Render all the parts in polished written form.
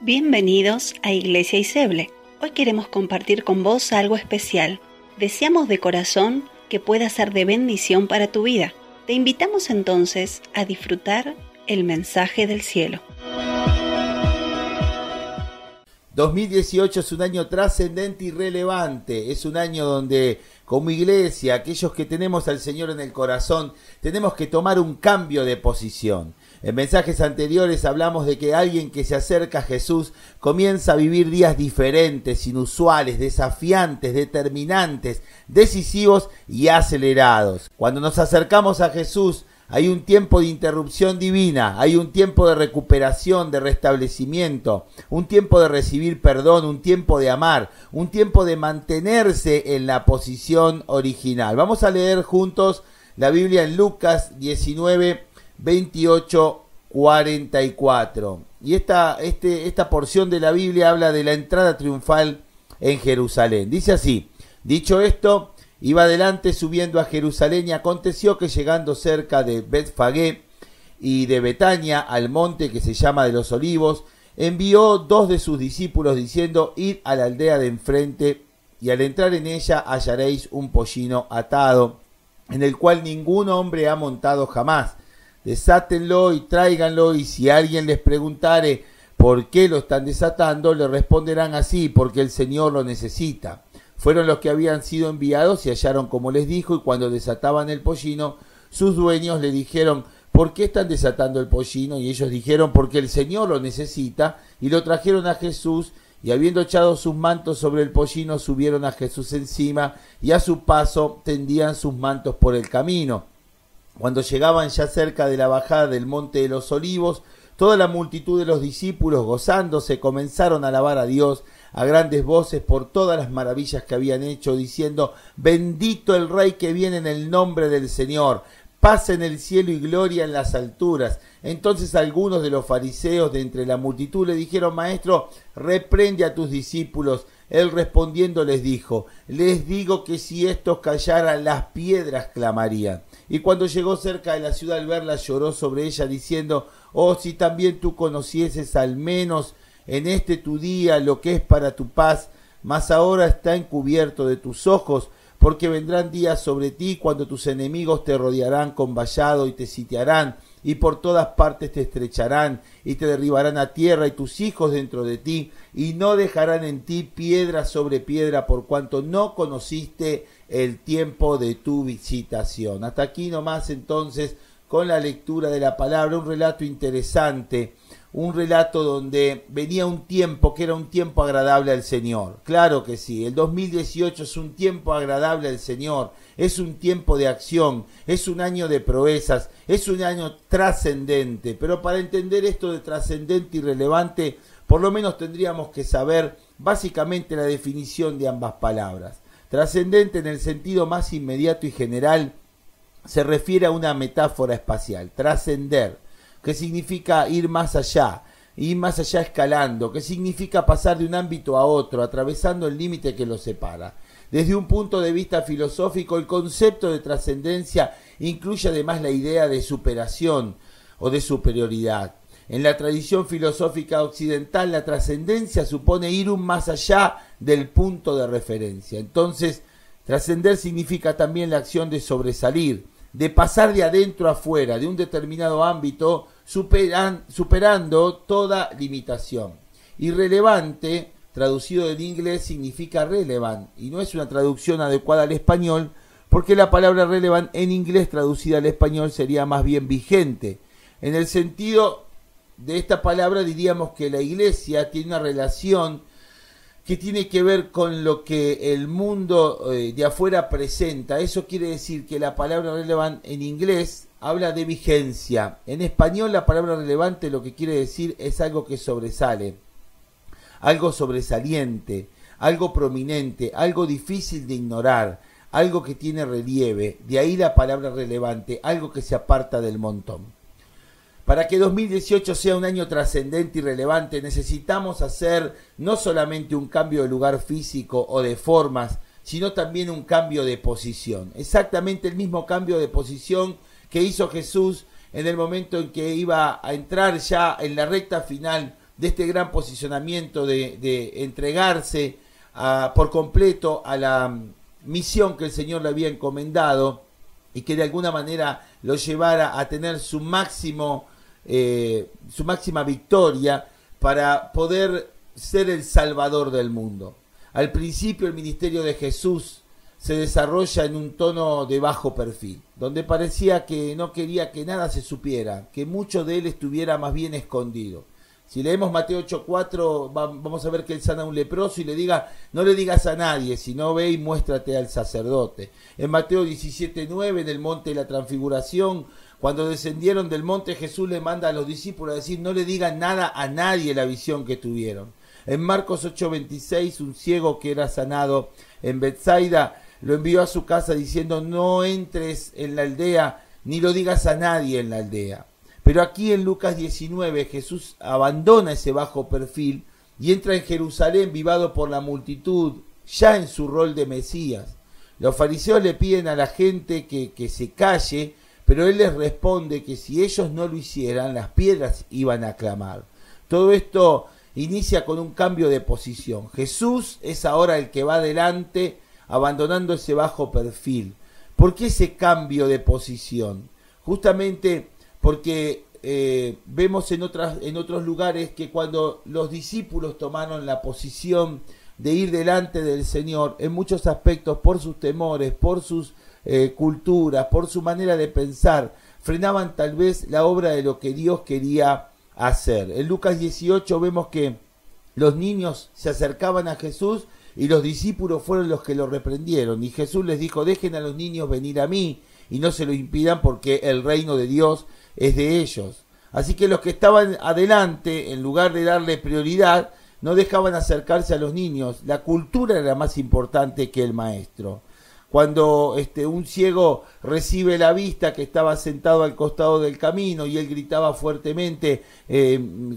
Bienvenidos a Iglesia Iseble. Hoy queremos compartir con vos algo especial. Deseamos de corazón que pueda ser de bendición para tu vida. Te invitamos entonces a disfrutar el mensaje del cielo. 2018 es un año trascendente y relevante, es un año donde como iglesia, aquellos que tenemos al Señor en el corazón, tenemos que tomar un cambio de posición. En mensajes anteriores hablamos de que alguien que se acerca a Jesús comienza a vivir días diferentes, inusuales, desafiantes, determinantes, decisivos y acelerados. Cuando nos acercamos a Jesús, hay un tiempo de interrupción divina, hay un tiempo de recuperación, de restablecimiento, un tiempo de recibir perdón, un tiempo de amar, un tiempo de mantenerse en la posición original. Vamos a leer juntos la Biblia en Lucas 19, 28, 44. Y esta porción de la Biblia habla de la entrada triunfal en Jerusalén. Dice así: dicho esto, iba adelante subiendo a Jerusalén y aconteció que llegando cerca de Betfagé y de Betania al monte que se llama de los Olivos, envió dos de sus discípulos diciendo: id a la aldea de enfrente y al entrar en ella hallaréis un pollino atado, en el cual ningún hombre ha montado jamás. Desátenlo y tráiganlo, y si alguien les preguntare por qué lo están desatando, le responderán así: porque el Señor lo necesita. Fueron los que habían sido enviados y hallaron como les dijo, y cuando desataban el pollino, sus dueños le dijeron: ¿por qué están desatando el pollino? Y ellos dijeron: porque el Señor lo necesita. Y lo trajeron a Jesús, y habiendo echado sus mantos sobre el pollino, subieron a Jesús encima, y a su paso tendían sus mantos por el camino. Cuando llegaban ya cerca de la bajada del monte de los Olivos, toda la multitud de los discípulos, gozándose, comenzaron a alabar a Dios a grandes voces por todas las maravillas que habían hecho, diciendo: bendito el Rey que viene en el nombre del Señor, paz en el cielo y gloria en las alturas. Entonces algunos de los fariseos de entre la multitud le dijeron: Maestro, reprende a tus discípulos. Él respondiendo les dijo: les digo que si estos callaran, las piedras clamarían. Y cuando llegó cerca de la ciudad, al verla, lloró sobre ella, diciendo: oh, si también tú conocieses al menos en este tu día lo que es para tu paz, mas ahora está encubierto de tus ojos, porque vendrán días sobre ti cuando tus enemigos te rodearán con vallado y te sitiarán, y por todas partes te estrecharán y te derribarán a tierra, y tus hijos dentro de ti, y no dejarán en ti piedra sobre piedra, por cuanto no conociste el tiempo de tu visitación. Hasta aquí nomás entonces con la lectura de la palabra, un relato interesante, un relato donde venía un tiempo que era un tiempo agradable al Señor. Claro que sí, el 2018 es un tiempo agradable al Señor, es un tiempo de acción, es un año de proezas, es un año trascendente. Pero para entender esto de trascendente y relevante, por lo menos tendríamos que saber básicamente la definición de ambas palabras. Trascendente en el sentido más inmediato y general se refiere a una metáfora espacial, trascender, que significa ir más allá escalando, que significa pasar de un ámbito a otro, atravesando el límite que los separa. Desde un punto de vista filosófico, el concepto de trascendencia incluye además la idea de superación o de superioridad. En la tradición filosófica occidental, la trascendencia supone ir un más allá del punto de referencia. Entonces, trascender significa también la acción de sobresalir, de pasar de adentro a afuera, de un determinado ámbito, superando toda limitación. Irrelevante, traducido del inglés, significa relevant, y no es una traducción adecuada al español, porque la palabra relevant en inglés traducida al español sería más bien vigente. En el sentido de esta palabra diríamos que la iglesia tiene una relación que tiene que ver con lo que el mundo de afuera presenta. Eso quiere decir que la palabra relevant en inglés habla de vigencia. En español la palabra relevante lo que quiere decir es algo que sobresale, algo sobresaliente, algo prominente, algo difícil de ignorar, algo que tiene relieve. De ahí la palabra relevante, algo que se aparta del montón. Para que 2018 sea un año trascendente y relevante, necesitamos hacer no solamente un cambio de lugar físico o de formas, sino también un cambio de posición. Exactamente el mismo cambio de posición que hizo Jesús en el momento en que iba a entrar ya en la recta final de este gran posicionamiento de entregarse por completo a la misión que el Señor le había encomendado y que de alguna manera lo llevara a tener su máxima victoria para poder ser el Salvador del mundo. Al principio el ministerio de Jesús se desarrolla en un tono de bajo perfil, donde parecía que no quería que nada se supiera, que mucho de él estuviera más bien escondido. Si leemos Mateo 8:4, vamos a ver que él sana a un leproso y le diga, no le digas a nadie, sino ve y muéstrate al sacerdote. En Mateo 17:9, en el monte de la transfiguración, cuando descendieron del monte, Jesús le manda a los discípulos a decir, no le digan nada a nadie la visión que tuvieron. En Marcos 8:26, un ciego que era sanado en Betsaida, lo envió a su casa diciendo, no entres en la aldea, ni lo digas a nadie en la aldea. Pero aquí en Lucas 19 Jesús abandona ese bajo perfil y entra en Jerusalén vivado por la multitud, ya en su rol de Mesías. Los fariseos le piden a la gente que se calle, pero él les responde que si ellos no lo hicieran, las piedras iban a clamar. Todo esto inicia con un cambio de posición. Jesús es ahora el que va adelante, abandonando ese bajo perfil. ¿Por qué ese cambio de posición? Justamente porque vemos en otros lugares que cuando los discípulos tomaron la posición de ir delante del Señor, en muchos aspectos por sus temores, por sus culturas, por su manera de pensar, frenaban tal vez la obra de lo que Dios quería hacer. En Lucas 18 vemos que los niños se acercaban a Jesús y los discípulos fueron los que lo reprendieron. Y Jesús les dijo, dejen a los niños venir a mí y no se lo impidan porque el reino de Dios es de ellos. Así que los que estaban adelante, en lugar de darle prioridad, no dejaban acercarse a los niños. La cultura era más importante que el maestro. Cuando un ciego recibe la vista que estaba sentado al costado del camino y él gritaba fuertemente,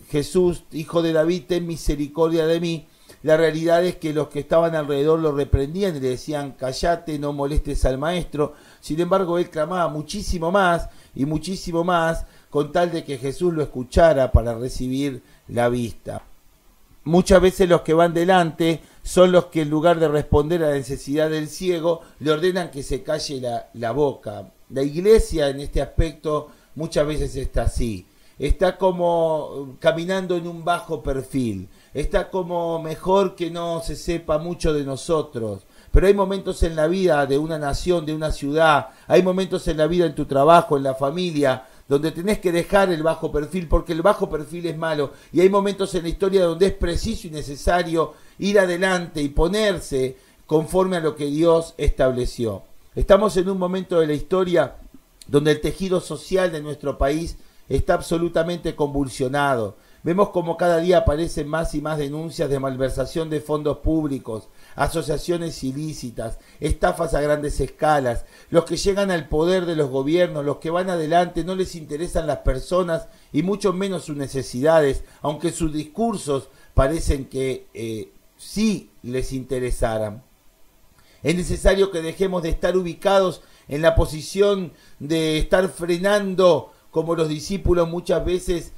Jesús, hijo de David, ten misericordia de mí, la realidad es que los que estaban alrededor lo reprendían y le decían, callate, no molestes al maestro. Sin embargo, él clamaba muchísimo más y muchísimo más con tal de que Jesús lo escuchara para recibir la vista. Muchas veces los que van delante son los que en lugar de responder a la necesidad del ciego, le ordenan que se calle la boca. La iglesia en este aspecto muchas veces está así. Está como caminando en un bajo perfil. Está como mejor que no se sepa mucho de nosotros. Pero hay momentos en la vida de una nación, de una ciudad, hay momentos en la vida en tu trabajo, en la familia, donde tenés que dejar el bajo perfil, porque el bajo perfil es malo, y hay momentos en la historia donde es preciso y necesario ir adelante y ponerse conforme a lo que Dios estableció. Estamos en un momento de la historia donde el tejido social de nuestro país está absolutamente convulsionado. Vemos como cada día aparecen más y más denuncias de malversación de fondos públicos, asociaciones ilícitas, estafas a grandes escalas. Los que llegan al poder de los gobiernos, los que van adelante, no les interesan las personas y mucho menos sus necesidades, aunque sus discursos parecen que sí les interesaran. Es necesario que dejemos de estar ubicados en la posición de estar frenando, como los discípulos muchas veces,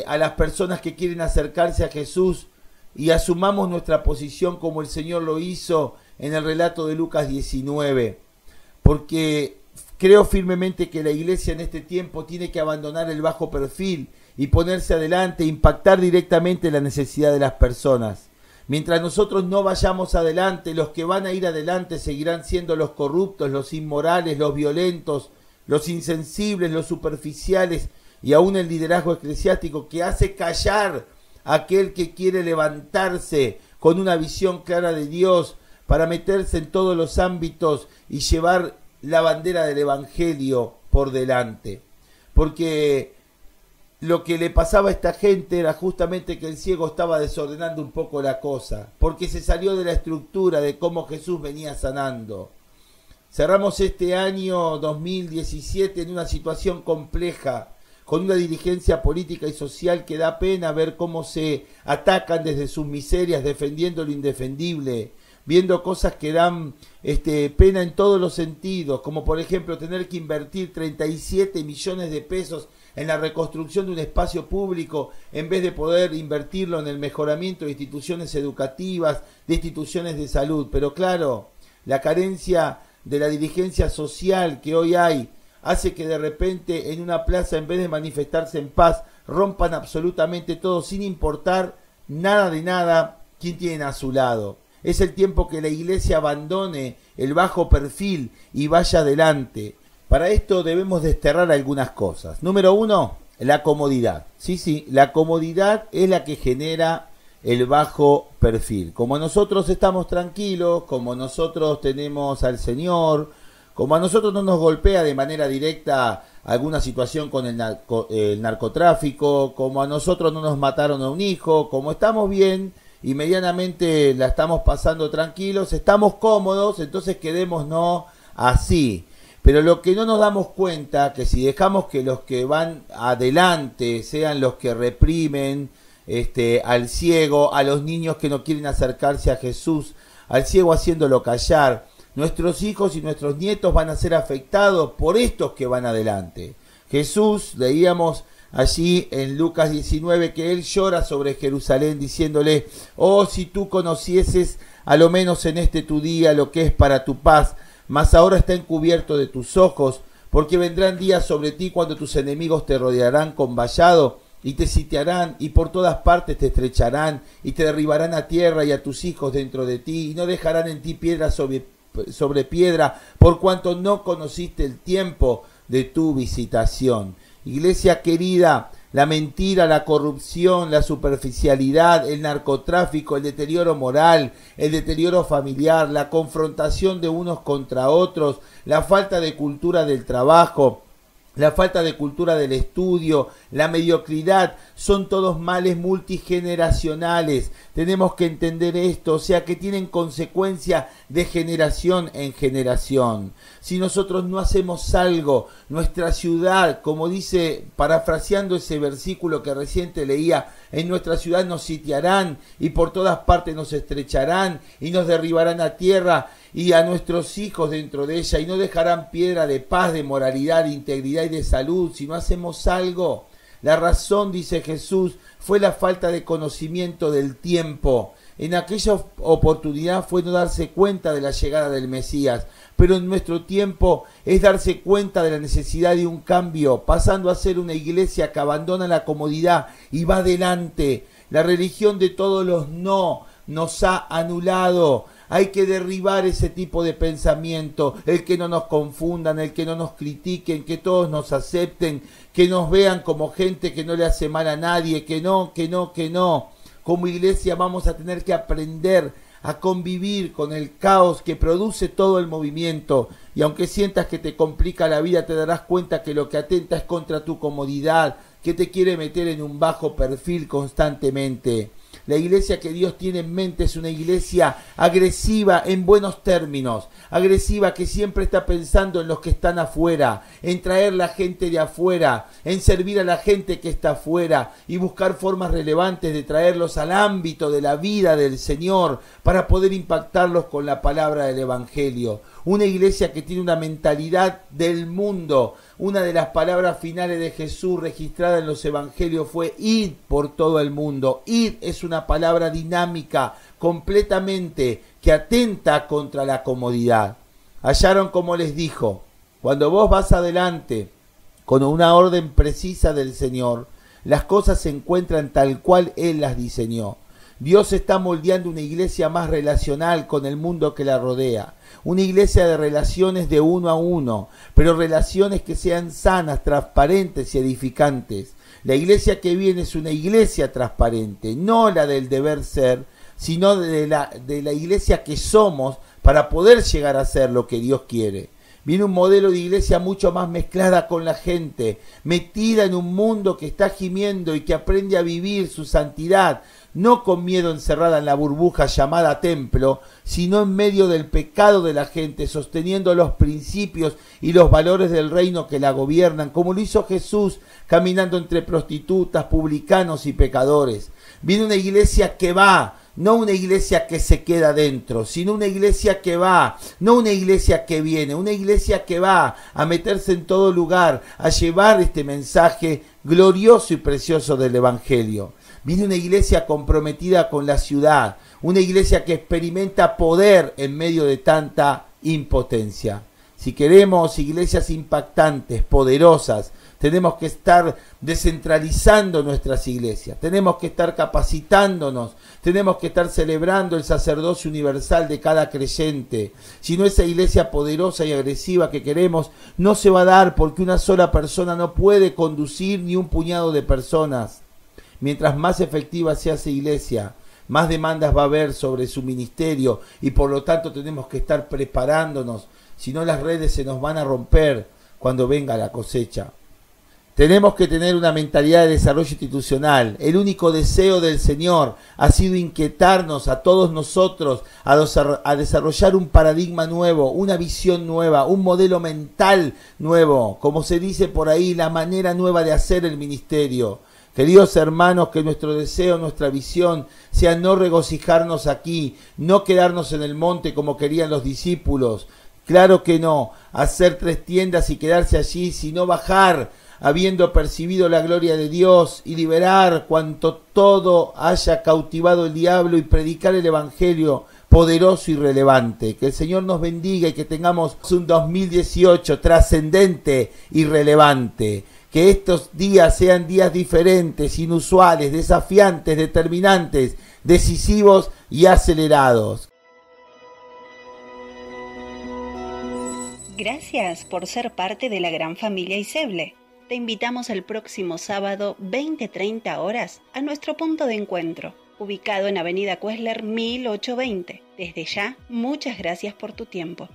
a las personas que quieren acercarse a Jesús, y asumamos nuestra posición como el Señor lo hizo en el relato de Lucas 19, porque creo firmemente que la iglesia en este tiempo tiene que abandonar el bajo perfil y ponerse adelante, impactar directamente la necesidad de las personas. Mientras nosotros no vayamos adelante, los que van a ir adelante seguirán siendo los corruptos, los inmorales, los violentos, los insensibles, los superficiales, y aún el liderazgo eclesiástico que hace callar a aquel que quiere levantarse con una visión clara de Dios para meterse en todos los ámbitos y llevar la bandera del Evangelio por delante. Porque lo que le pasaba a esta gente era justamente que el ciego estaba desordenando un poco la cosa, porque se salió de la estructura de cómo Jesús venía sanando. Cerramos este año 2017 en una situación compleja, con una dirigencia política y social que da pena ver cómo se atacan desde sus miserias defendiendo lo indefendible, viendo cosas que dan pena en todos los sentidos, como por ejemplo tener que invertir 37 millones de pesos en la reconstrucción de un espacio público en vez de poder invertirlo en el mejoramiento de instituciones educativas, de instituciones de salud. Pero claro, la carencia de la dirigencia social que hoy hay hace que de repente en una plaza, en vez de manifestarse en paz, rompan absolutamente todo sin importar nada de nada quién tienen a su lado. Es el tiempo que la iglesia abandone el bajo perfil y vaya adelante. Para esto debemos desterrar algunas cosas. Número 1, la comodidad. Sí, la comodidad es la que genera el bajo perfil. Como nosotros estamos tranquilos, como nosotros tenemos al Señor, como a nosotros no nos golpea de manera directa alguna situación con el narcotráfico, como a nosotros no nos mataron a un hijo, como estamos bien y medianamente la estamos pasando tranquilos, estamos cómodos, entonces quedémonos así. Pero lo que no nos damos cuenta, que si dejamos que los que van adelante sean los que reprimen al ciego, a los niños que no quieren acercarse a Jesús, al ciego haciéndolo callar, nuestros hijos y nuestros nietos van a ser afectados por estos que van adelante. Jesús, leíamos allí en Lucas 19, que él llora sobre Jerusalén diciéndole: oh, si tú conocieses a lo menos en este tu día lo que es para tu paz, mas ahora está encubierto de tus ojos, porque vendrán días sobre ti cuando tus enemigos te rodearán con vallado y te sitiarán y por todas partes te estrecharán y te derribarán a tierra y a tus hijos dentro de ti y no dejarán en ti piedra sobre piedra, por cuanto no conociste el tiempo de tu visitación. Iglesia querida, la mentira, la corrupción, la superficialidad, el narcotráfico, el deterioro moral, el deterioro familiar, la confrontación de unos contra otros, la falta de cultura del trabajo, la falta de cultura del estudio, la mediocridad, son todos males multigeneracionales. Tenemos que entender esto, o sea que tienen consecuencia de generación en generación. Si nosotros no hacemos algo, nuestra ciudad, como dice, parafraseando ese versículo que recién te leía, en nuestra ciudad nos sitiarán y por todas partes nos estrecharán y nos derribarán a tierra y a nuestros hijos dentro de ella y no dejarán piedra de paz, de moralidad, de integridad y de salud si no hacemos algo. La razón, dice Jesús, fue la falta de conocimiento del tiempo. En aquella oportunidad fue no darse cuenta de la llegada del Mesías, pero en nuestro tiempo es darse cuenta de la necesidad de un cambio, pasando a ser una iglesia que abandona la comodidad y va adelante. La religión de todos los no nos ha anulado. Hay que derribar ese tipo de pensamiento, el que no nos confundan, el que no nos critiquen, que todos nos acepten, que nos vean como gente que no le hace mal a nadie, que no. Como iglesia vamos a tener que aprender a convivir con el caos que produce todo el movimiento, y aunque sientas que te complica la vida, te darás cuenta que lo que atenta es contra tu comodidad, que te quiere meter en un bajo perfil constantemente. La iglesia que Dios tiene en mente es una iglesia agresiva en buenos términos, agresiva que siempre está pensando en los que están afuera, en traer la gente de afuera, en servir a la gente que está afuera y buscar formas relevantes de traerlos al ámbito de la vida del Señor para poder impactarlos con la palabra del Evangelio. Una iglesia que tiene una mentalidad del mundo. Una de las palabras finales de Jesús registrada en los evangelios fue: id por todo el mundo. Id es una palabra dinámica completamente que atenta contra la comodidad. Hallaron como les dijo: cuando vos vas adelante con una orden precisa del Señor, las cosas se encuentran tal cual Él las diseñó. Dios está moldeando una iglesia más relacional con el mundo que la rodea. Una iglesia de relaciones de uno a uno, pero relaciones que sean sanas, transparentes y edificantes. La iglesia que viene es una iglesia transparente, no la del deber ser, sino de la iglesia que somos para poder llegar a ser lo que Dios quiere. Viene un modelo de iglesia mucho más mezclada con la gente, metida en un mundo que está gimiendo y que aprende a vivir su santidad, no con miedo encerrada en la burbuja llamada templo, sino en medio del pecado de la gente, sosteniendo los principios y los valores del reino que la gobiernan, como lo hizo Jesús, caminando entre prostitutas, publicanos y pecadores. Viene una iglesia que va, no una iglesia que se queda dentro, sino una iglesia que va, no una iglesia que viene, una iglesia que va a meterse en todo lugar, a llevar este mensaje glorioso y precioso del Evangelio. Viene una iglesia comprometida con la ciudad, una iglesia que experimenta poder en medio de tanta impotencia. Si queremos iglesias impactantes, poderosas, tenemos que estar descentralizando nuestras iglesias, tenemos que estar capacitándonos, tenemos que estar celebrando el sacerdocio universal de cada creyente. Si no, esa iglesia poderosa y agresiva que queremos no se va a dar, porque una sola persona no puede conducir ni un puñado de personas. Mientras más efectiva sea esa iglesia, más demandas va a haber sobre su ministerio y por lo tanto tenemos que estar preparándonos, si no las redes se nos van a romper cuando venga la cosecha. Tenemos que tener una mentalidad de desarrollo institucional. El único deseo del Señor ha sido inquietarnos a todos nosotros a desarrollar un paradigma nuevo, una visión nueva, un modelo mental nuevo, como se dice por ahí, la manera nueva de hacer el ministerio. Queridos hermanos, que nuestro deseo, nuestra visión sea no regocijarnos aquí, no quedarnos en el monte como querían los discípulos. Claro que no, hacer 3 tiendas y quedarse allí, sino bajar, habiendo percibido la gloria de Dios, y liberar cuanto todo haya cautivado el diablo y predicar el Evangelio poderoso y relevante. Que el Señor nos bendiga y que tengamos un 2018 trascendente y relevante. Que estos días sean días diferentes, inusuales, desafiantes, determinantes, decisivos y acelerados. Gracias por ser parte de la gran familia Iseble. Te invitamos el próximo sábado 20:30 horas a nuestro punto de encuentro, ubicado en Avenida Cuesler 1820. Desde ya, muchas gracias por tu tiempo.